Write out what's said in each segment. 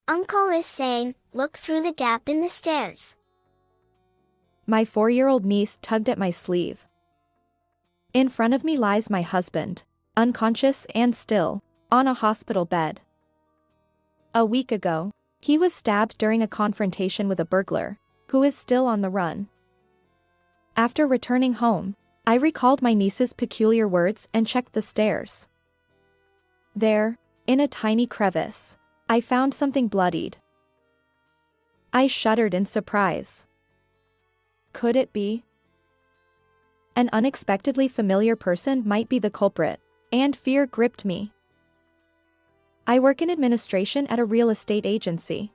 Uncle is saying, look through the gap in the stairs. My 4-year-old niece tugged at my sleeve. In front of me lies my husband, unconscious and still, on a hospital bed. A week ago, he was stabbed during a confrontation with a burglar, who is still on the run. After returning home, I recalled my niece's peculiar words and checked the stairs. There, in a tiny crevice, I found something bloodied. I shuddered in surprise. Could it be? An unexpectedly familiar person might be the culprit, and fear gripped me. I work in administration at a real estate agency.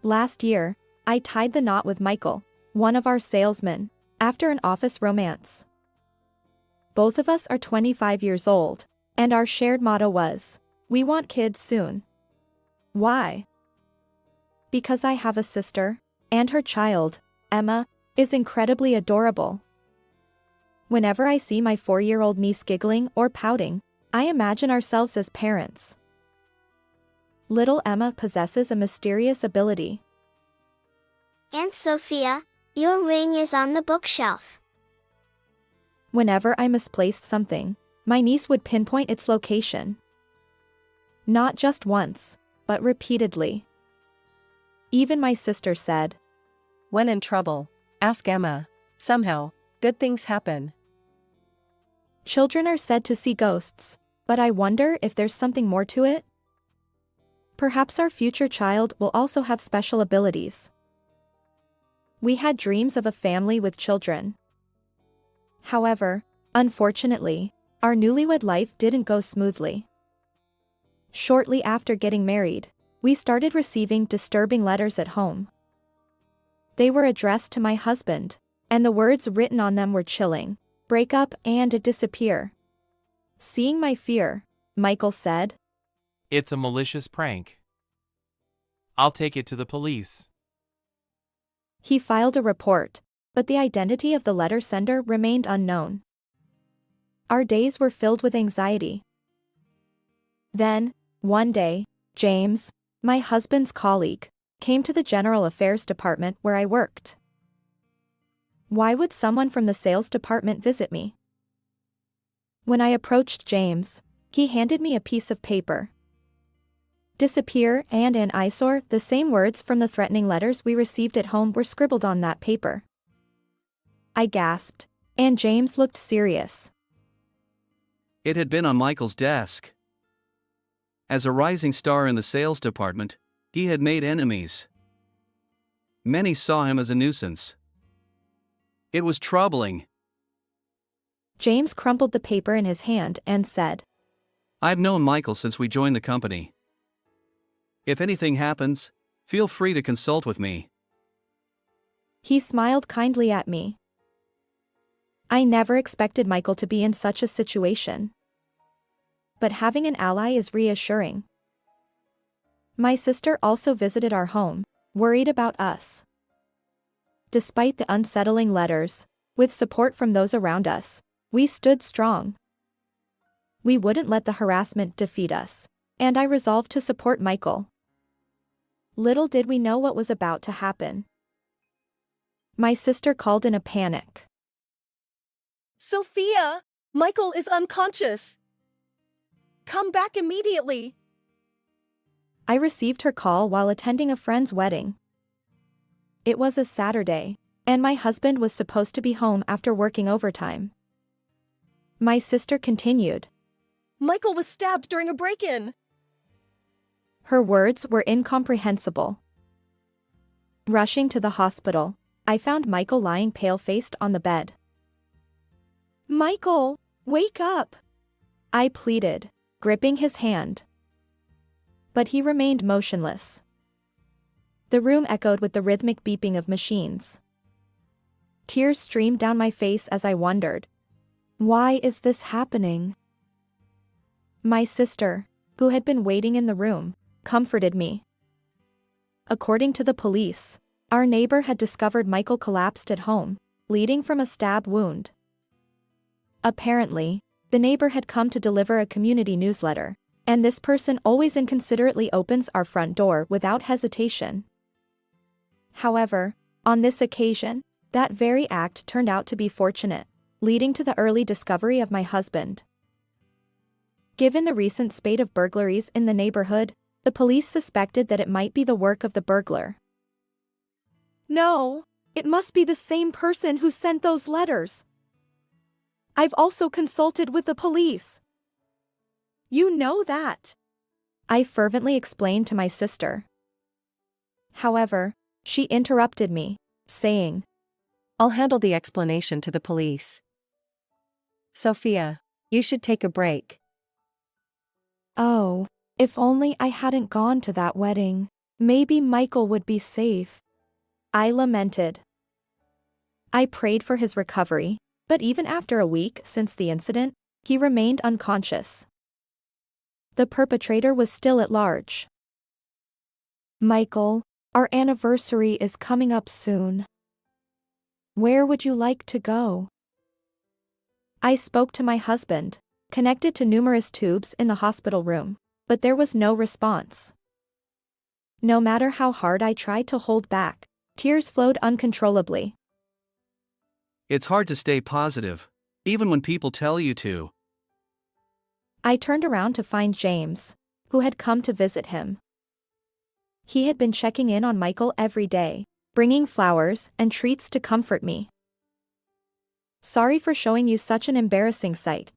Last year, I tied the knot with Michael, one of our salesmen, after an office romance. Both of us are 25 years old, and our shared motto was, we want kids soon. Why? Because I have a sister, and her child, Emma, is incredibly adorable. Whenever I see my 4-year-old niece giggling or pouting, I imagine ourselves as parents. Little Emma possesses a mysterious ability. Aunt Sophia, your ring is on the bookshelf. Whenever I misplaced something, my niece would pinpoint its location. Not just once, but repeatedly. Even my sister said, When in trouble, ask Emma. Somehow, good things happen. Children are said to see ghosts, but I wonder if there's something more to it? Perhaps our future child will also have special abilities. We had dreams of a family with children. However, unfortunately, our newlywed life didn't go smoothly. Shortly after getting married, we started receiving disturbing letters at home. They were addressed to my husband, and the words written on them were chilling: break up and disappear. Seeing my fear, Michael said, It's a malicious prank. I'll take it to the police. He filed a report, but the identity of the letter sender remained unknown. Our days were filled with anxiety. Then, one day, James, my husband's colleague, came to the General Affairs Department where I worked. Why would someone from the sales department visit me? When I approached James, he handed me a piece of paper. Disappear and an eyesore, the same words from the threatening letters we received at home were scribbled on that paper. I gasped, and James looked serious. It had been on Michael's desk. As a rising star in the sales department, he had made enemies. Many saw him as a nuisance. It was troubling. James crumpled the paper in his hand and said, I've known Michael since we joined the company. If anything happens, feel free to consult with me. He smiled kindly at me. I never expected Michael to be in such a situation. But having an ally is reassuring. My sister also visited our home, worried about us. Despite the unsettling letters, with support from those around us, we stood strong. We wouldn't let the harassment defeat us, and I resolved to support Michael. Little did we know what was about to happen. My sister called in a panic. Sophia, Michael is unconscious. Come back immediately. I received her call while attending a friend's wedding. It was a Saturday, and my husband was supposed to be home after working overtime. My sister continued. Michael was stabbed during a break-in. Her words were incomprehensible. Rushing to the hospital, I found Michael lying pale-faced on the bed. Michael, wake up! I pleaded, gripping his hand. But he remained motionless. The room echoed with the rhythmic beeping of machines. Tears streamed down my face as I wondered, why is this happening? My sister, who had been waiting in the room, comforted me. According to the police, our neighbor had discovered Michael collapsed at home, bleeding from a stab wound. Apparently, the neighbor had come to deliver a community newsletter, And this person always inconsiderately opens our front door without hesitation. However, on this occasion, that very act turned out to be fortunate, leading to the early discovery of my husband. Given the recent spate of burglaries in the neighborhood, the police suspected that it might be the work of the burglar. No, it must be the same person who sent those letters. I've also consulted with the police. You know that, I fervently explained to my sister. However, she interrupted me, saying, I'll handle the explanation to the police. Sophia, you should take a break. Oh, if only I hadn't gone to that wedding. Maybe Michael would be safe. I lamented. I prayed for his recovery, but even after a week since the incident, he remained unconscious. The perpetrator was still at large. Michael, our anniversary is coming up soon. Where would you like to go? I spoke to my husband, connected to numerous tubes in the hospital room, but there was no response. No matter how hard I tried to hold back, tears flowed uncontrollably. It's hard to stay positive, even when people tell you to. I turned around to find James, who had come to visit him. He had been checking in on Michael every day, bringing flowers and treats to comfort me. Sorry for showing you such an embarrassing sight.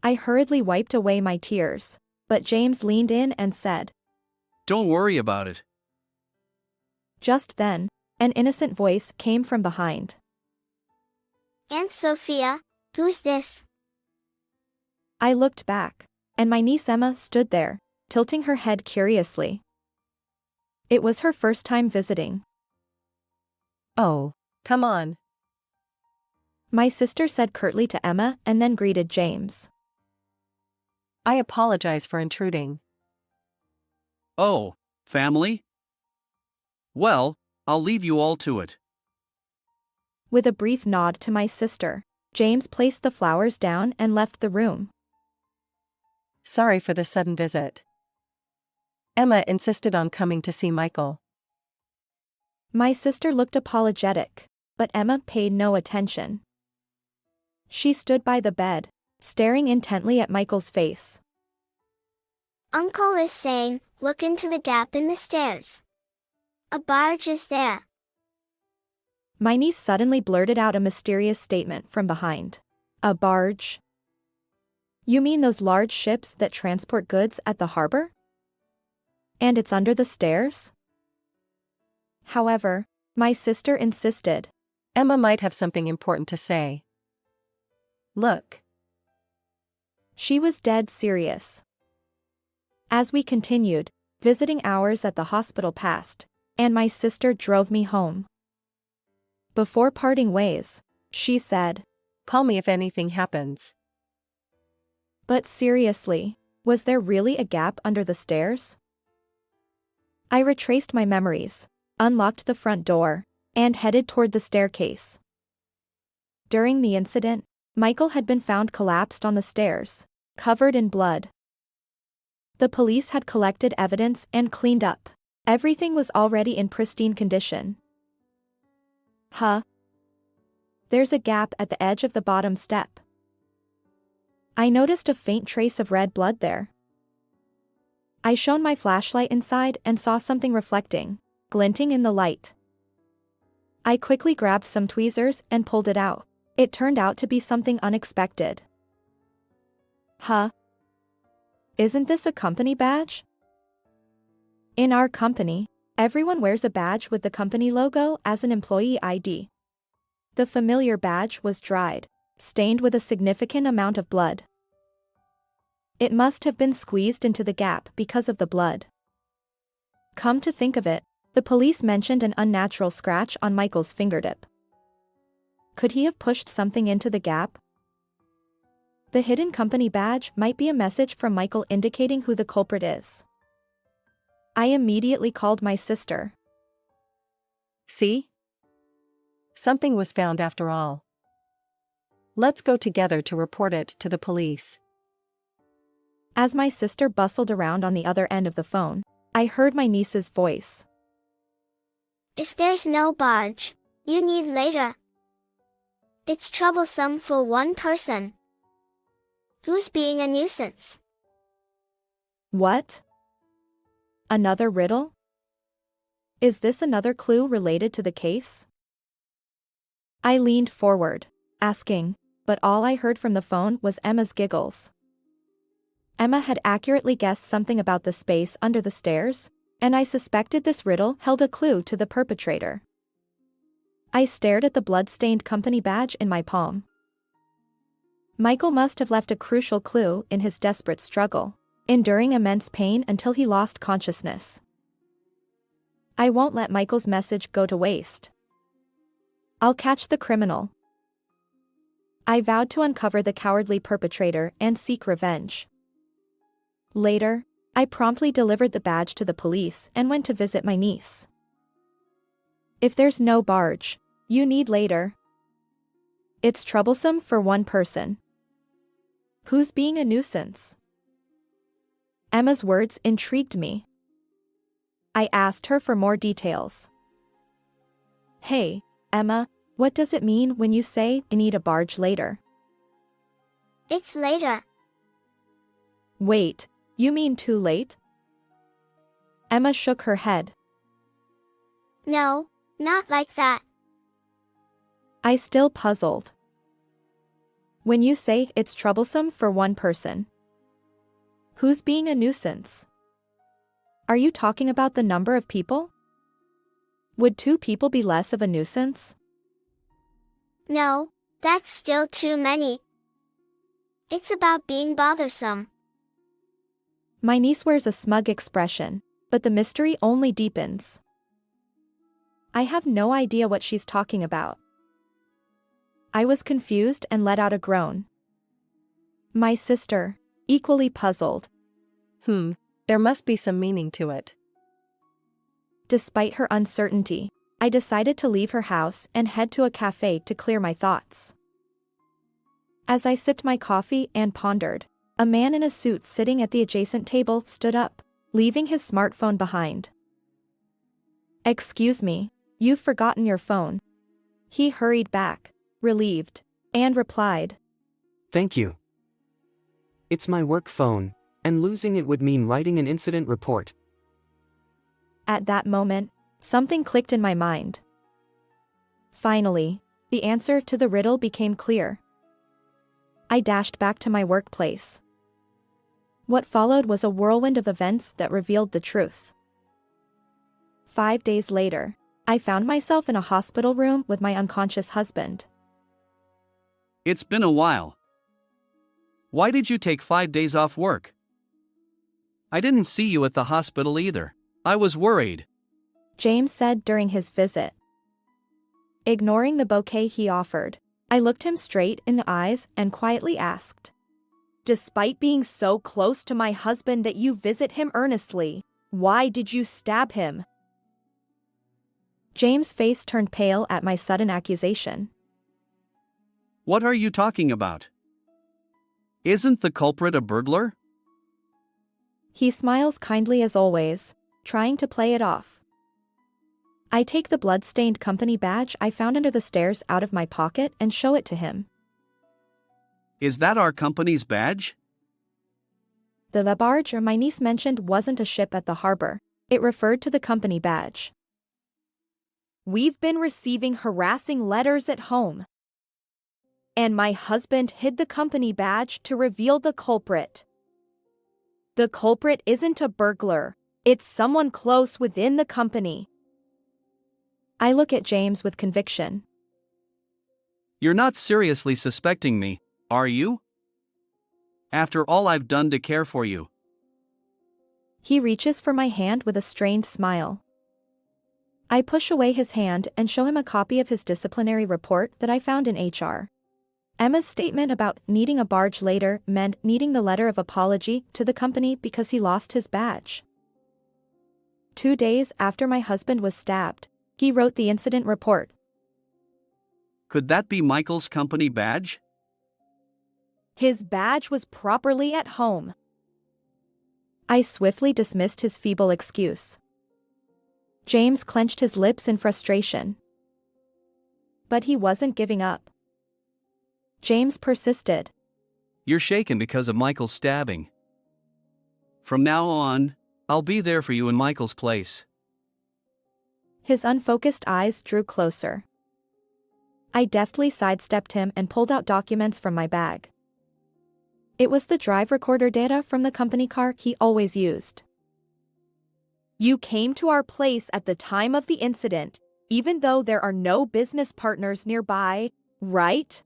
I hurriedly wiped away my tears, but James leaned in and said, Don't worry about it. Just then, an innocent voice came from behind. Aunt Sophia, who's this? I looked back, and my niece Emma stood there, tilting her head curiously. It was her first time visiting. Oh, come on. My sister said curtly to Emma and then greeted James. I apologize for intruding. Oh, family? Well, I'll leave you all to it. With a brief nod to my sister, James placed the flowers down and left the room. Sorry for the sudden visit. Emma insisted on coming to see Michael. My sister looked apologetic, but Emma paid no attention. She stood by the bed, staring intently at Michael's face. Uncle is saying, look into the gap in the stairs. A barge is there. My niece suddenly blurted out a mysterious statement from behind. A barge? You mean those large ships that transport goods at the harbor? And it's under the stairs? However, my sister insisted. Emma might have something important to say. Look. She was dead serious. As we continued, visiting hours at the hospital passed, and my sister drove me home. Before parting ways, she said, Call me if anything happens. But seriously, was there really a gap under the stairs? I retraced my memories, unlocked the front door, and headed toward the staircase. During the incident, Michael had been found collapsed on the stairs, covered in blood. The police had collected evidence and cleaned up. Everything was already in pristine condition. There's a gap at the edge of the bottom step. I noticed a faint trace of red blood there. I shone my flashlight inside and saw something reflecting, glinting in the light. I quickly grabbed some tweezers and pulled it out. It turned out to be something unexpected. Isn't this a company badge? In our company, everyone wears a badge with the company logo as an employee ID. The familiar badge was dried, stained with a significant amount of blood. It must have been squeezed into the gap because of the blood. Come to think of it, the police mentioned an unnatural scratch on Michael's fingertip. Could he have pushed something into the gap? The hidden company badge might be a message from Michael indicating who the culprit is. I immediately called my sister. See? Something was found after all. Let's go together to report it to the police. As my sister bustled around on the other end of the phone, I heard my niece's voice. If there's no barge, you need later. It's troublesome for one person. Who's being a nuisance? What? Another riddle? Is this another clue related to the case? I leaned forward, asking, but all I heard from the phone was Emma's giggles. Emma had accurately guessed something about the space under the stairs, and I suspected this riddle held a clue to the perpetrator. I stared at the blood-stained company badge in my palm. Michael must have left a crucial clue in his desperate struggle, enduring immense pain until he lost consciousness. I won't let Michael's message go to waste. I'll catch the criminal. I vowed to uncover the cowardly perpetrator and seek revenge. Later, I promptly delivered the badge to the police and went to visit my niece. If there's no barge, you need later. It's troublesome for one person. Who's being a nuisance? Emma's words intrigued me. I asked her for more details. Hey, Emma, what does it mean when you say I need a barge later? It's later. Wait, you mean too late? Emma shook her head. No, not like that. I still puzzled. When you say it's troublesome for one person, who's being a nuisance? Are you talking about the number of people? Would 2 people be less of a nuisance? No, that's still too many. It's about being bothersome. My niece wears a smug expression, but the mystery only deepens. I have no idea what she's talking about. I was confused and let out a groan. My sister, equally puzzled. There must be some meaning to it. Despite her uncertainty, I decided to leave her house and head to a cafe to clear my thoughts. As I sipped my coffee and pondered, a man in a suit sitting at the adjacent table stood up, leaving his smartphone behind. Excuse me, you've forgotten your phone. He hurried back, relieved, and replied. Thank you. It's my work phone, and losing it would mean writing an incident report. At that moment, something clicked in my mind. Finally, the answer to the riddle became clear. I dashed back to my workplace. What followed was a whirlwind of events that revealed the truth. 5 days later, I found myself in a hospital room with my unconscious husband. It's been a while. Why did you take 5 days off work? I didn't see you at the hospital either. I was worried. James said during his visit. Ignoring the bouquet he offered, I looked him straight in the eyes and quietly asked, "Despite being so close to my husband that you visit him earnestly, why did you stab him?" James' face turned pale at my sudden accusation. What are you talking about? Isn't the culprit a burglar? He smiles kindly as always, trying to play it off. I take the blood-stained company badge I found under the stairs out of my pocket and show it to him. Is that our company's badge? The barge my niece mentioned wasn't a ship at the harbor. It referred to the company badge. "We've been receiving harassing letters at home. And my husband hid the company badge to reveal the culprit. The culprit isn't a burglar, it's someone close within the company." I look at James with conviction. You're not seriously suspecting me, are you? After all I've done to care for you. He reaches for my hand with a strained smile. I push away his hand and show him a copy of his disciplinary report that I found in HR. Emma's statement about needing a barge later meant needing the letter of apology to the company because he lost his badge. 2 days after my husband was stabbed, he wrote the incident report. Could that be Michael's company badge? His badge was properly at home. I swiftly dismissed his feeble excuse. James clenched his lips in frustration. But he wasn't giving up. James persisted. You're shaken because of Michael's stabbing. From now on, I'll be there for you in Michael's place. His unfocused eyes drew closer. I deftly sidestepped him and pulled out documents from my bag. It was the drive recorder data from the company car he always used. You came to our place at the time of the incident, even though there are no business partners nearby, right?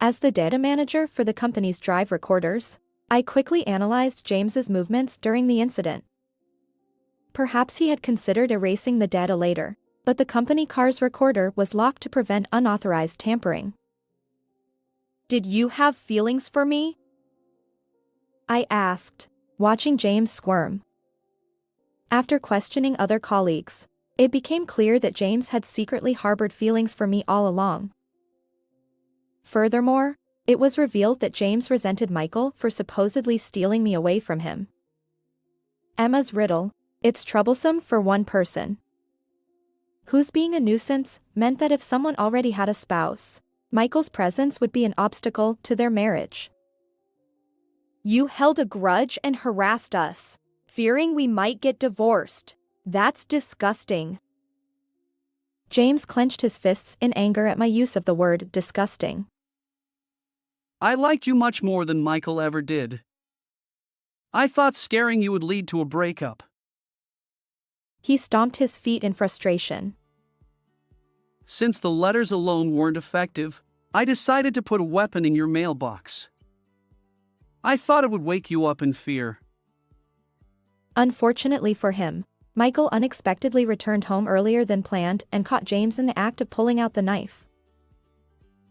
As the data manager for the company's drive recorders, I quickly analyzed James's movements during the incident. Perhaps he had considered erasing the data later, but the company car's recorder was locked to prevent unauthorized tampering. Did you have feelings for me? I asked, watching James squirm. After questioning other colleagues, it became clear that James had secretly harbored feelings for me all along. Furthermore, it was revealed that James resented Michael for supposedly stealing me away from him. Emma's riddle, it's troublesome for one person. Whose being a nuisance meant that if someone already had a spouse, Michael's presence would be an obstacle to their marriage. You held a grudge and harassed us, fearing we might get divorced. That's disgusting. James clenched his fists in anger at my use of the word disgusting. I liked you much more than Michael ever did. I thought scaring you would lead to a breakup. He stomped his feet in frustration. Since the letters alone weren't effective, I decided to put a weapon in your mailbox. I thought it would wake you up in fear. Unfortunately for him, Michael unexpectedly returned home earlier than planned and caught James in the act of pulling out the knife.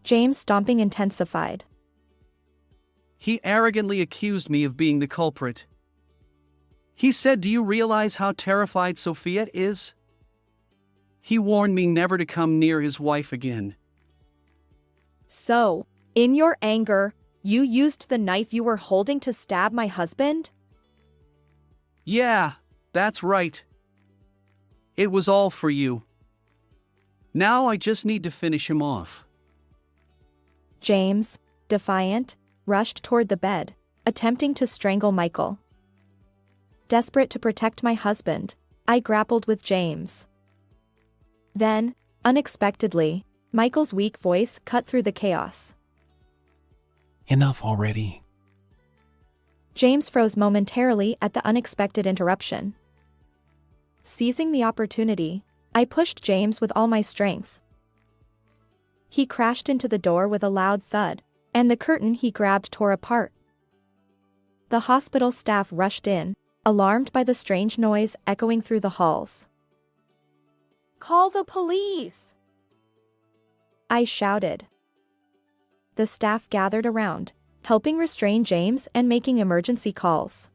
James' stomping intensified. He arrogantly accused me of being the culprit. He said, "Do you realize how terrified Sophia is?" He warned me never to come near his wife again. So, in your anger, you used the knife you were holding to stab my husband? Yeah, that's right. It was all for you. Now I just need to finish him off. James, defiant, rushed toward the bed, attempting to strangle Michael. Desperate to protect my husband, I grappled with James. Then, unexpectedly, Michael's weak voice cut through the chaos. Enough already. James froze momentarily at the unexpected interruption. Seizing the opportunity, I pushed James with all my strength. He crashed into the door with a loud thud, and the curtain he grabbed tore apart. The hospital staff rushed in, alarmed by the strange noise echoing through the halls. Call the police! I shouted. The staff gathered around, helping restrain James and making emergency calls.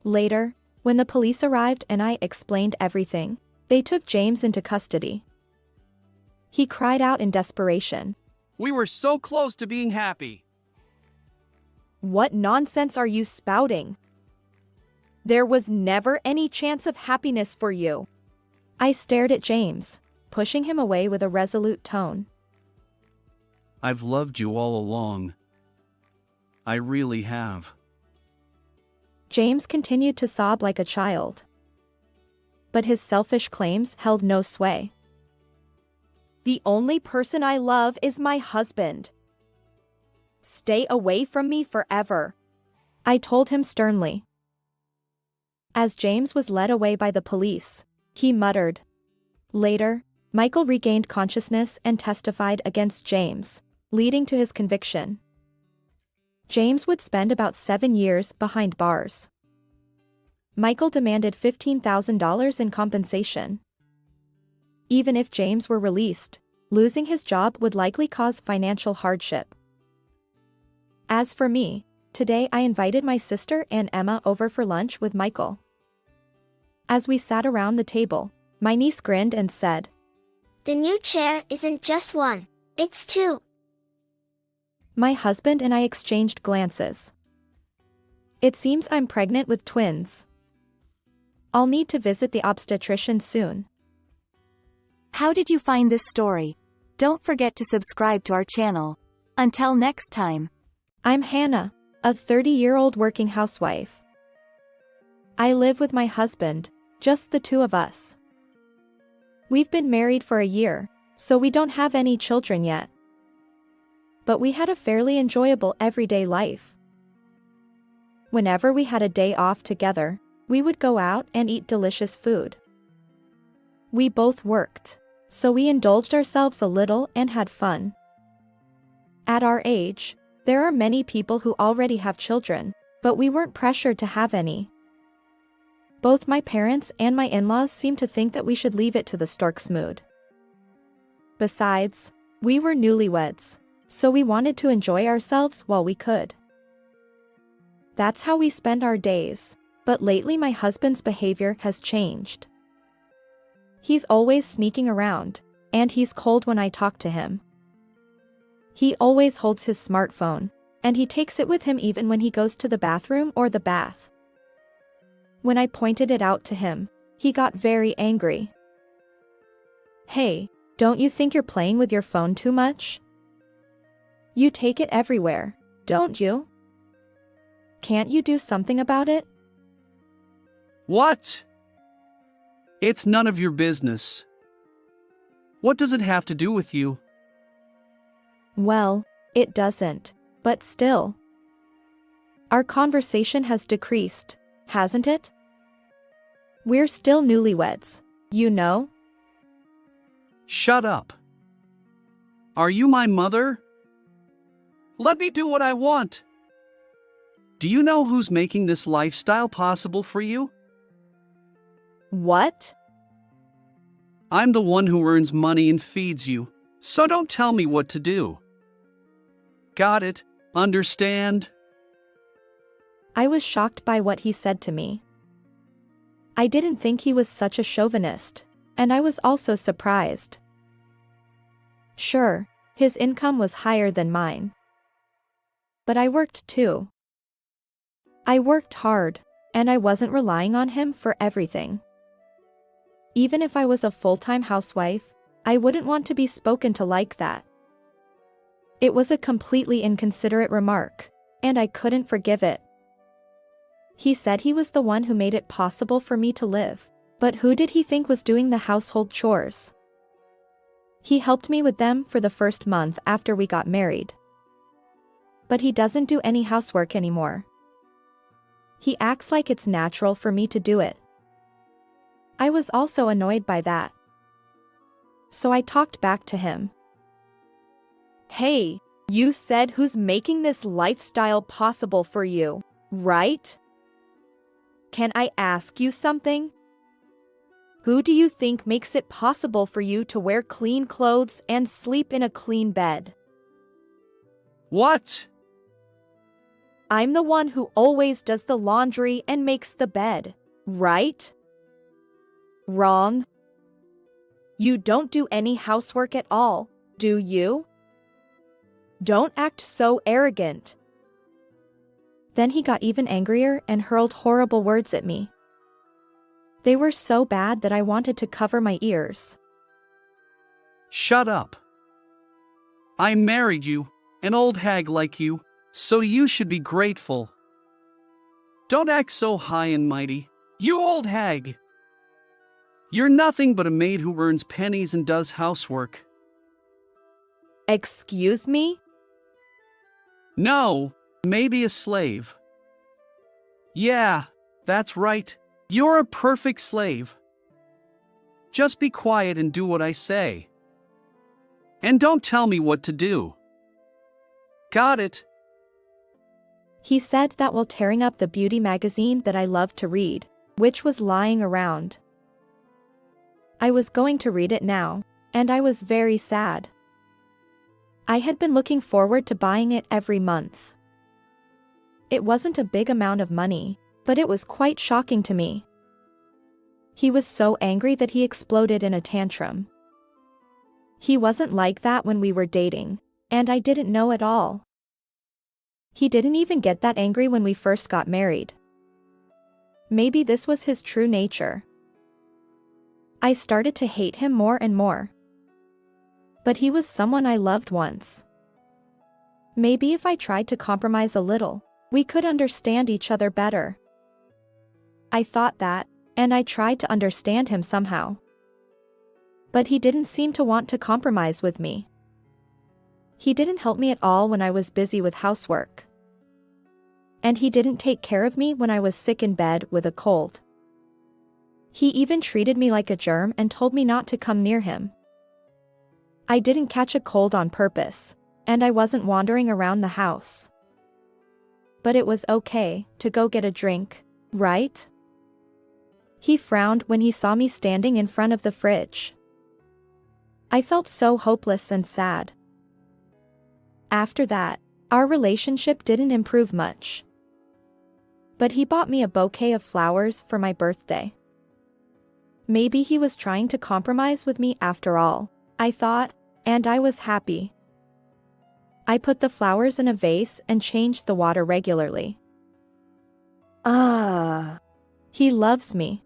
Later, when the police arrived and I explained everything, they took James into custody. He cried out in desperation. We were so close to being happy. What nonsense are you spouting? There was never any chance of happiness for you. I stared at James, pushing him away with a resolute tone. I've loved you all along. I really have. James continued to sob like a child. But his selfish claims held no sway. The only person I love is my husband. Stay away from me forever, I told him sternly. As James was led away by the police, he muttered. Later, Michael regained consciousness and testified against James, leading to his conviction. James would spend about 7 years behind bars. Michael demanded $15,000 in compensation. Even if James were released, losing his job would likely cause financial hardship. As for me, today I invited my sister and Emma over for lunch with Michael. As we sat around the table, my niece grinned and said, The new chair isn't just one, it's two. My husband and I exchanged glances. It seems I'm pregnant with twins. I'll need to visit the obstetrician soon. How did you find this story? Don't forget to subscribe to our channel. Until next time. I'm Hannah, a 30-year-old working housewife. I live with my husband, just the two of us. We've been married for a year, so we don't have any children yet. But we had a fairly enjoyable everyday life. Whenever we had a day off together, we would go out and eat delicious food. We both worked, so we indulged ourselves a little and had fun. At our age, there are many people who already have children, but we weren't pressured to have any. Both my parents and my in-laws seemed to think that we should leave it to the stork's mood. Besides, we were newlyweds, so we wanted to enjoy ourselves while we could. That's how we spend our days, but lately my husband's behavior has changed. He's always sneaking around, and he's cold when I talk to him. He always holds his smartphone, and he takes it with him even when he goes to the bathroom or the bath. When I pointed it out to him, he got very angry. Hey, don't you think you're playing with your phone too much? You take it everywhere, don't you? Can't you do something about it? What? It's none of your business. What does it have to do with you? Well, it doesn't, but still. Our conversation has decreased, hasn't it? We're still newlyweds, you know? Shut up. Are you my mother? Let me do what I want. Do you know who's making this lifestyle possible for you? What? I'm the one who earns money and feeds you, so don't tell me what to do. Got it? Understand? I was shocked by what he said to me. I didn't think he was such a chauvinist, and I was also surprised. Sure, his income was higher than mine. But I worked too. I worked hard, and I wasn't relying on him for everything. Even if I was a full-time housewife, I wouldn't want to be spoken to like that. It was a completely inconsiderate remark, and I couldn't forgive it. He said he was the one who made it possible for me to live, but who did he think was doing the household chores? He helped me with them for the first month after we got married. But he doesn't do any housework anymore. He acts like it's natural for me to do it. I was also annoyed by that. So I talked back to him. Hey, you said who's making this lifestyle possible for you, right? Can I ask you something? Who do you think makes it possible for you to wear clean clothes and sleep in a clean bed? What? I'm the one who always does the laundry and makes the bed, right? Wrong. You don't do any housework at all, do you? Don't act so arrogant. Then he got even angrier and hurled horrible words at me. They were so bad that I wanted to cover my ears. Shut up. I married you, an old hag like you, so you should be grateful. Don't act so high and mighty, you old hag. You're nothing but a maid who earns pennies and does housework. Excuse me? No, maybe a slave. Yeah, that's right. You're a perfect slave. Just be quiet and do what I say. And don't tell me what to do. Got it? He said that while tearing up the beauty magazine that I loved to read, which was lying around. I was going to read it now, and I was very sad. I had been looking forward to buying it every month. It wasn't a big amount of money, but it was quite shocking to me. He was so angry that he exploded in a tantrum. He wasn't like that when we were dating, and I didn't know at all. He didn't even get that angry when we first got married. Maybe this was his true nature. I started to hate him more and more. But he was someone I loved once. Maybe if I tried to compromise a little, we could understand each other better. I thought that, and I tried to understand him somehow. But he didn't seem to want to compromise with me. He didn't help me at all when I was busy with housework. And he didn't take care of me when I was sick in bed with a cold. He even treated me like a germ and told me not to come near him. I didn't catch a cold on purpose, and I wasn't wandering around the house. But it was okay to go get a drink, right? He frowned when he saw me standing in front of the fridge. I felt so hopeless and sad. After that, our relationship didn't improve much. But he bought me a bouquet of flowers for my birthday. Maybe he was trying to compromise with me after all, I thought, and I was happy. I put the flowers in a vase and changed the water regularly. He loves me.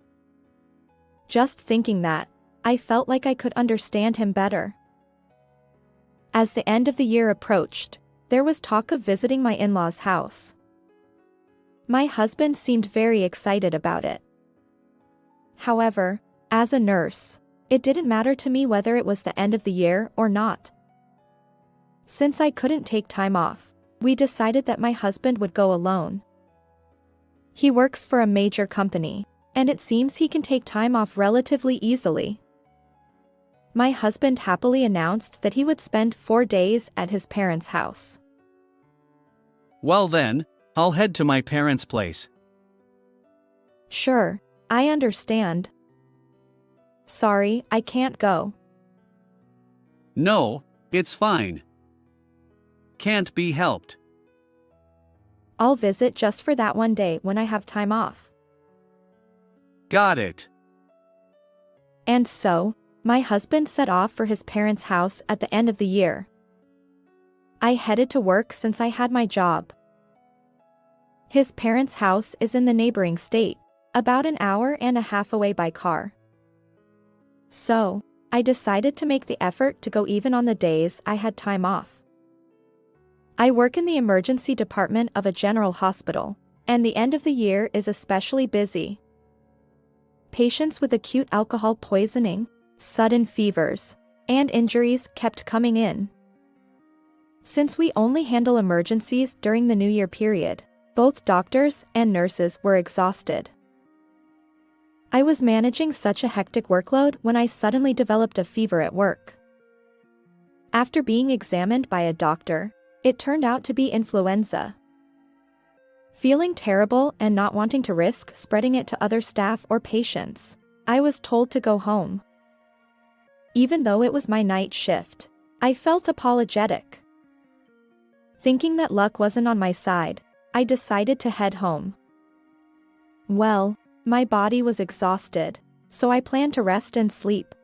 Just thinking that, I felt like I could understand him better. As the end of the year approached, there was talk of visiting my in-laws' house. My husband seemed very excited about it. However, as a nurse, it didn't matter to me whether it was the end of the year or not. Since I couldn't take time off, we decided that my husband would go alone. He works for a major company, and it seems he can take time off relatively easily. My husband happily announced that he would spend 4 days at his parents' house. Well then, I'll head to my parents' place. Sure, I understand. Sorry, I can't go. No, it's fine. Can't be helped. I'll visit just for that one day when I have time off. Got it. And so, my husband set off for his parents' house at the end of the year. I headed to work since I had my job. His parents' house is in the neighboring state, about an hour and a half away by car. So, I decided to make the effort to go even on the days I had time off. I work in the emergency department of a general hospital, and the end of the year is especially busy. Patients with acute alcohol poisoning, sudden fevers, and injuries kept coming in. Since we only handle emergencies during the New Year period, both doctors and nurses were exhausted. I was managing such a hectic workload when I suddenly developed a fever at work. After being examined by a doctor, it turned out to be influenza. Feeling terrible and not wanting to risk spreading it to other staff or patients, I was told to go home. Even though it was my night shift, I felt apologetic. Thinking that luck wasn't on my side, I decided to head home. Well, my body was exhausted, so I planned to rest and sleep.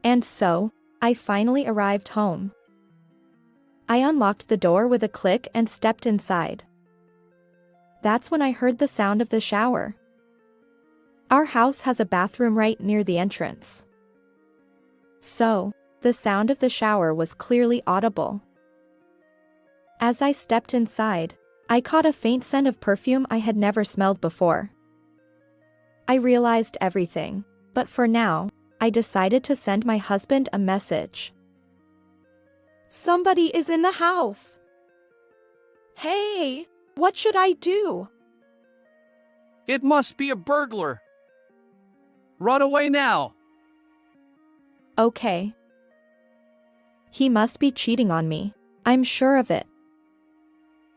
And so, I finally arrived home. I unlocked the door with a click and stepped inside. That's when I heard the sound of the shower. Our house has a bathroom right near the entrance. So, the sound of the shower was clearly audible. As I stepped inside, I caught a faint scent of perfume I had never smelled before. I realized everything, but for now, I decided to send my husband a message. Somebody is in the house. Hey, what should I do? It must be a burglar. Run away now. Okay. He must be cheating on me, I'm sure of it.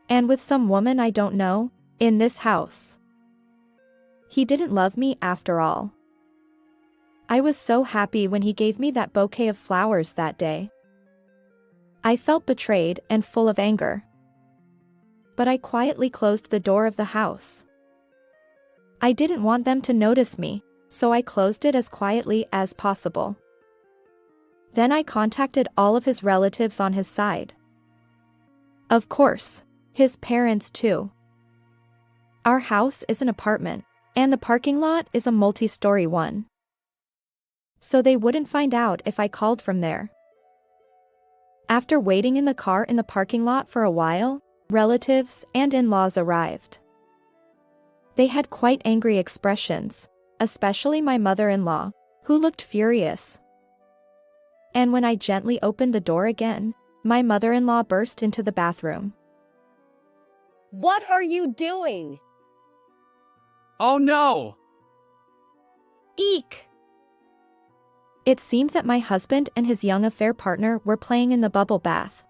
And with some woman I don't know, in this house. He didn't love me after all. I was so happy when he gave me that bouquet of flowers that day. I felt betrayed and full of anger. But I quietly closed the door of the house. I didn't want them to notice me, so I closed it as quietly as possible. Then I contacted all of his relatives on his side. Of course, His parents too. Our house is an apartment, and the parking lot is a multi-story one. So they wouldn't find out if I called from there. After waiting in the car in the parking lot for a while, relatives and in-laws arrived. They had quite angry expressions, especially my mother-in-law, who looked furious. And when I gently opened the door again, my mother-in-law burst into the bathroom. What are you doing? Oh no! Eek! It seemed that my husband and his young affair partner were playing in the bubble bath.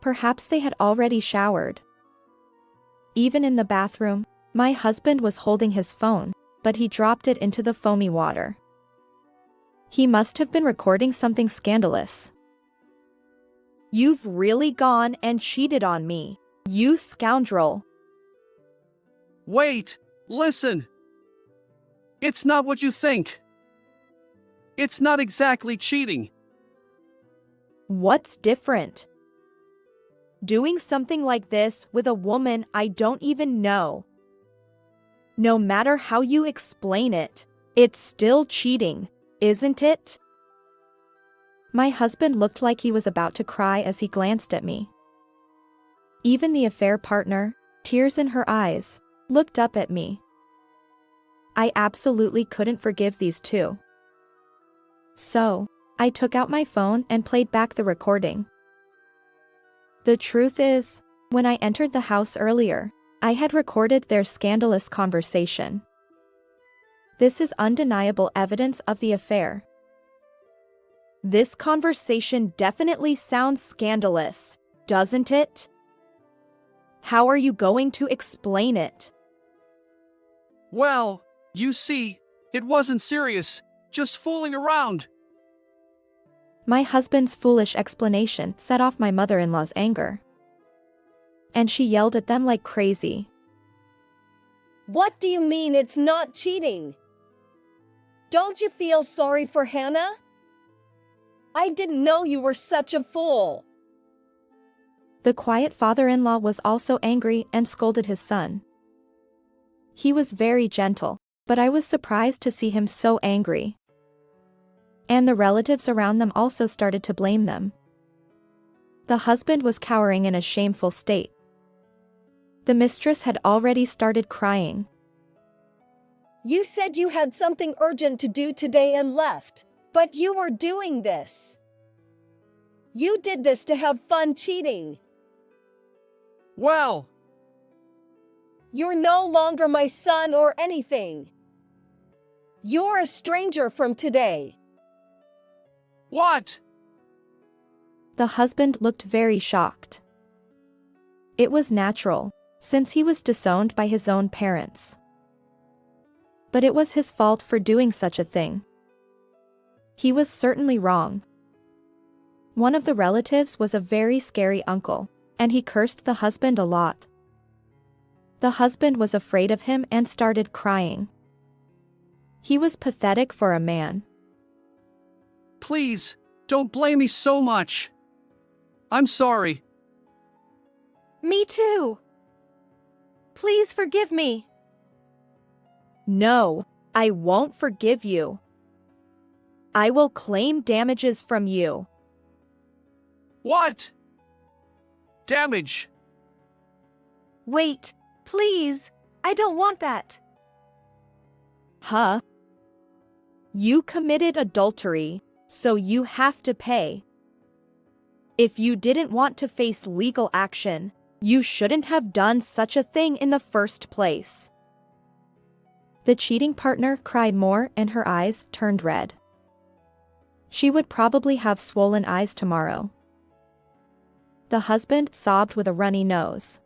Perhaps they had already showered. Even in the bathroom, my husband was holding his phone, but he dropped it into the foamy water. He must have been recording something scandalous. "You've really gone and cheated on me, you scoundrel." Wait! Listen! It's not what you think. It's not exactly cheating. What's different? Doing something like this with a woman I don't even know. No matter how you explain it, it's still cheating, isn't it? My husband looked like he was about to cry as he glanced at me. Even the affair partner, tears in her eyes, looked up at me. I absolutely couldn't forgive these two. So, I took out my phone and played back the recording. The truth is, when I entered the house earlier, I had recorded their scandalous conversation. This is undeniable evidence of the affair. This conversation definitely sounds scandalous, doesn't it? How are you going to explain it? Well, you see, it wasn't serious, just fooling around. My husband's foolish explanation set off my mother-in-law's anger. And she yelled at them like crazy. What do you mean it's not cheating? Don't you feel sorry for Hannah? I didn't know you were such a fool. The quiet father-in-law was also angry and scolded his son. He was very gentle, but I was surprised to see him so angry. And the relatives around them also started to blame them. The husband was cowering in a shameful state. The mistress had already started crying. You said you had something urgent to do today and left, but you were doing this. You did this to have fun cheating. Well, You're no longer my son or anything. You're a stranger from today. what? The husband looked very shocked. It was natural, since he was disowned by his own parents. But it was his fault for doing such a thing. He was certainly wrong. One of the relatives was a very scary uncle, and he cursed the husband a lot. The husband was afraid of him and started crying. He was pathetic for a man. Please, don't blame me so much. I'm sorry. Me too. Please forgive me. No, I won't forgive you. I will claim damages from you. What? Damage. Wait, please. I don't want that. Huh? You committed adultery, so you have to pay. If you didn't want to face legal action, you shouldn't have done such a thing in the first place. The cheating partner cried more and her eyes turned red. She would probably have swollen eyes tomorrow. The husband sobbed with a runny nose.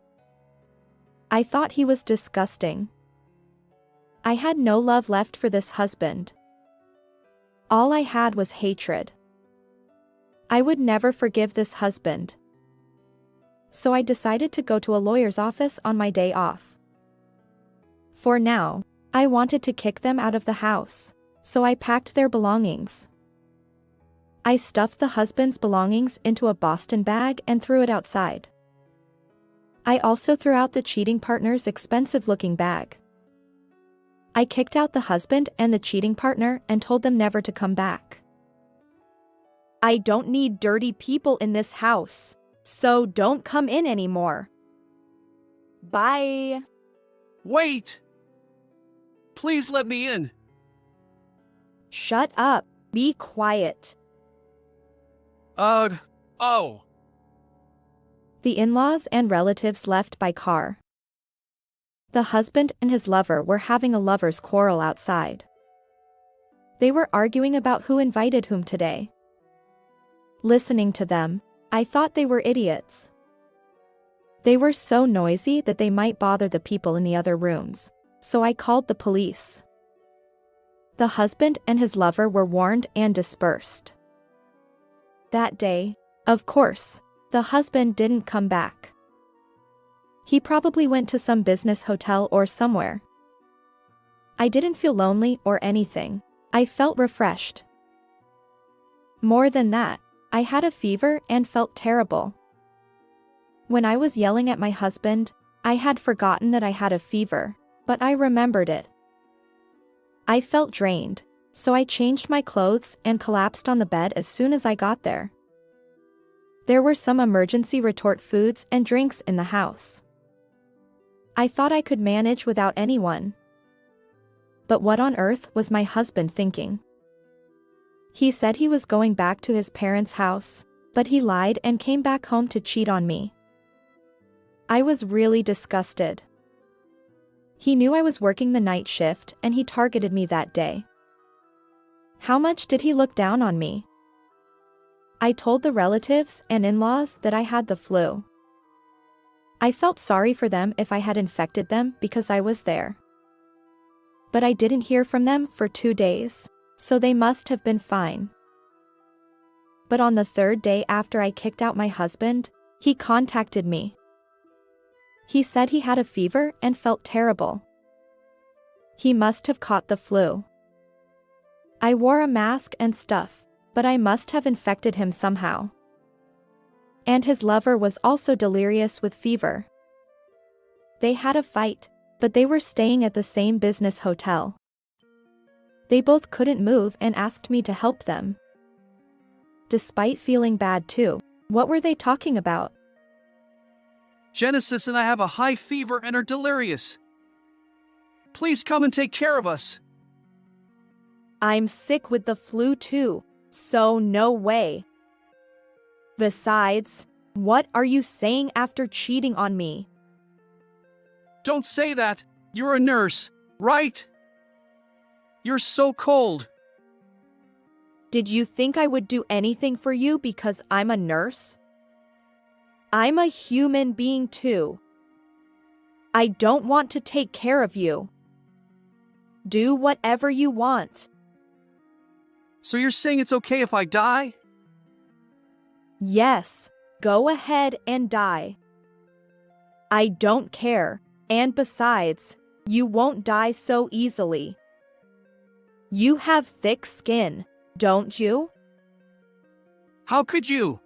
I thought he was disgusting. I had no love left for this husband. All I had was hatred. I would never forgive this husband. So I decided to go to a lawyer's office on my day off. For now, I wanted to kick them out of the house, so I packed their belongings. I stuffed the husband's belongings into a Boston bag and threw it outside. I also threw out the cheating partner's expensive-looking bag. I kicked out the husband and the cheating partner and told them never to come back. I don't need dirty people in this house, so don't come in anymore. Bye. Wait! Please let me in. Shut up. Be quiet. Oh. The in-laws and relatives left by car. The husband and his lover were having a lover's quarrel outside. They were arguing about who invited whom today. Listening to them, I thought they were idiots. They were so noisy that they might bother the people in the other rooms, so I called the police. The husband and his lover were warned and dispersed. That day, of course, the husband didn't come back. He probably went to some business hotel or somewhere. I didn't feel lonely or anything. I felt refreshed. More than that, I had a fever and felt terrible. When I was yelling at my husband, I had forgotten that I had a fever, but I remembered it. I felt drained, so I changed my clothes and collapsed on the bed as soon as I got there. There were some emergency retort foods and drinks in the house. I thought I could manage without anyone. But what on earth was my husband thinking? He said he was going back to his parents' house, but he lied and came back home to cheat on me. I was really disgusted. He knew I was working the night shift and he targeted me that day. How much did he look down on me? I told the relatives and in-laws that I had the flu. I felt sorry for them if I had infected them because I was there. But I didn't hear from them for 2 days, so they must have been fine. But on the 3rd day after I kicked out my husband, he contacted me. He said he had a fever and felt terrible. He must have caught the flu. I wore a mask and stuff, but I must have infected him somehow. And his lover was also delirious with fever. They had a fight, but they were staying at the same business hotel. They both couldn't move and asked me to help them. Despite feeling bad too, what were they talking about? Genesis and I have a high fever and are delirious. Please come and take care of us. I'm sick with the flu too, so no way. Besides, what are you saying after cheating on me? Don't say that. You're a nurse, right? You're so cold. Did you think I would do anything for you because I'm a nurse? I'm a human being too. I don't want to take care of you. Do whatever you want. So you're saying it's okay if I die? Yes, go ahead and die. I don't care, and besides, you won't die so easily. You have thick skin, don't you? How could you?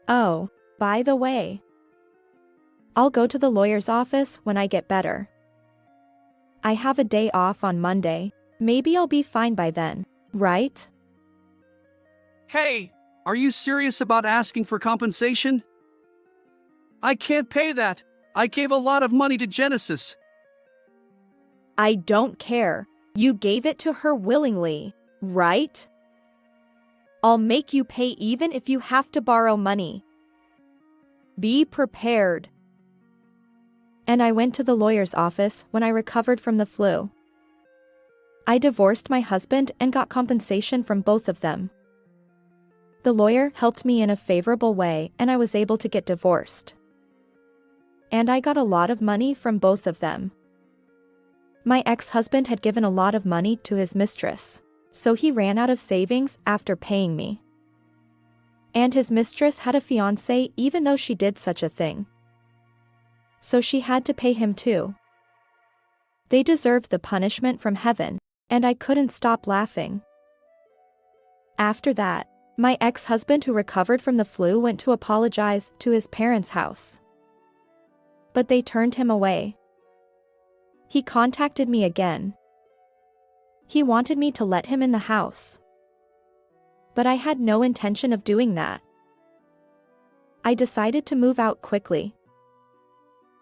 Oh, by the way, I'll go to the lawyer's office when I get better. I have a day off on Monday. Maybe I'll be fine by then, right? Hey, are you serious about asking for compensation? I can't pay that. I gave a lot of money to Genesis. I don't care. You gave it to her willingly, right? I'll make you pay even if you have to borrow money. Be prepared. And I went to the lawyer's office when I recovered from the flu. I divorced my husband and got compensation from both of them. The lawyer helped me in a favorable way and I was able to get divorced. And I got a lot of money from both of them. My ex-husband had given a lot of money to his mistress, so he ran out of savings after paying me. And his mistress had a fiancé even though she did such a thing. So she had to pay him too. They deserved the punishment from heaven, and I couldn't stop laughing. After that, my ex-husband who recovered from the flu went to apologize to his parents' house. but they turned him away. He contacted me again. He wanted me to let him in the house. But I had no intention of doing that. I decided to move out quickly.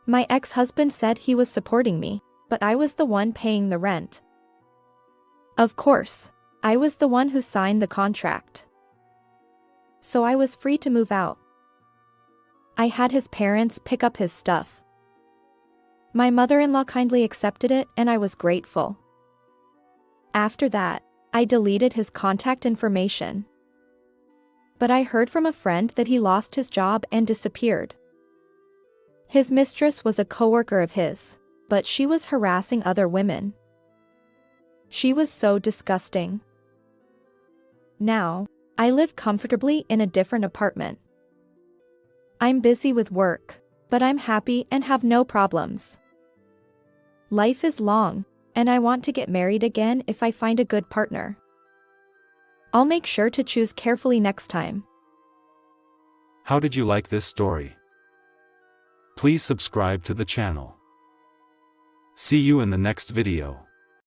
My ex-husband said he was supporting me, but I was the one paying the rent. Of course, I was the one who signed the contract. So I was free to move out. I had his parents pick up his stuff. My mother-in-law kindly accepted it and I was grateful. After that, I deleted his contact information. But I heard from a friend that he lost his job and disappeared. His mistress was a coworker of his, but she was harassing other women. She was so disgusting. Now, I live comfortably in a different apartment. I'm busy with work, but I'm happy and have no problems. Life is long, and I want to get married again if I find a good partner. I'll make sure to choose carefully next time. How did you like this story? Please subscribe to the channel. See you in the next video.